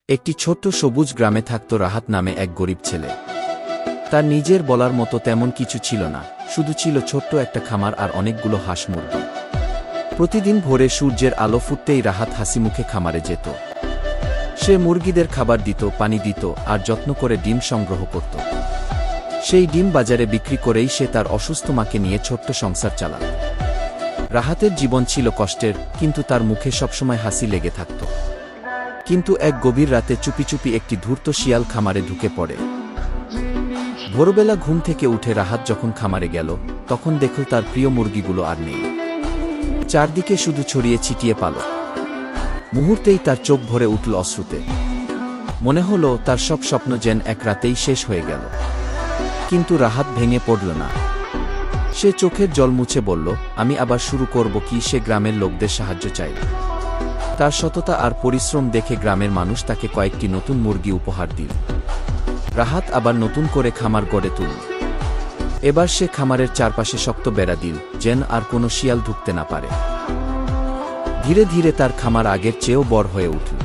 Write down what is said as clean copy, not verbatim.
একটি ছোট্ট সবুজ গ্রামে থাকত রাহাত নামে এক গরিব ছেলে। তার নিজের বলার মতো তেমন কিছু ছিল না, শুধু ছিল ছোট্ট একটা খামার আর অনেকগুলো হাঁস মুরগি। প্রতিদিন ভোরে সূর্যের আলো ফুটতেই রাহাত হাসিমুখে খামারে যেত। সে মুরগিদের খাবার দিত, পানি দিত আর যত্ন করে ডিম সংগ্রহ করত। সেই ডিম বাজারে বিক্রি করেই সে তার অসুস্থ মাকে নিয়ে ছোট্ট সংসার চালাত। রাহাতের জীবন ছিল কষ্টের, কিন্তু তার মুখে সবসময় হাসি লেগে থাকত। কিন্তু এক গভীর রাতে চুপি চুপি একটি ধূর্ত শিয়াল খামারে ঢুকে পড়ে। ভোরবেলা ঘুম থেকে উঠে রাহাত যখন খামারে গেল, তখন দেখল তার প্রিয় মুরগিগুলো আর নেই। চারদিকে শুধু ছড়িয়ে ছিটিয়ে পালক। মুহূর্তেই তার চোখ ভরে উঠল অশ্রুতে। মনে হলো তার সব স্বপ্ন যেন এক রাতেই শেষ হয়ে গেল। কিন্তু রাহাত ভেঙে পড়ল না। সে চোখের জল মুছে বলল, আমি আবার শুরু করব কি? সে গ্রামের লোকদের সাহায্য চাইল। তার সততা আর পরিশ্রম দেখে গ্রামের মানুষ তাকে কয়েকটি নতুন মুরগি উপহার দিল। রাহাত আবার নতুন করে খামার গড়ে তুলল। এবার সে খামারের চারপাশে শক্ত বেড়া দিল, যেন আর কোনো শিয়াল ঢুকতে না পারে। ধীরে ধীরে তার খামার আগের চেয়েও বড় হয়ে উঠল।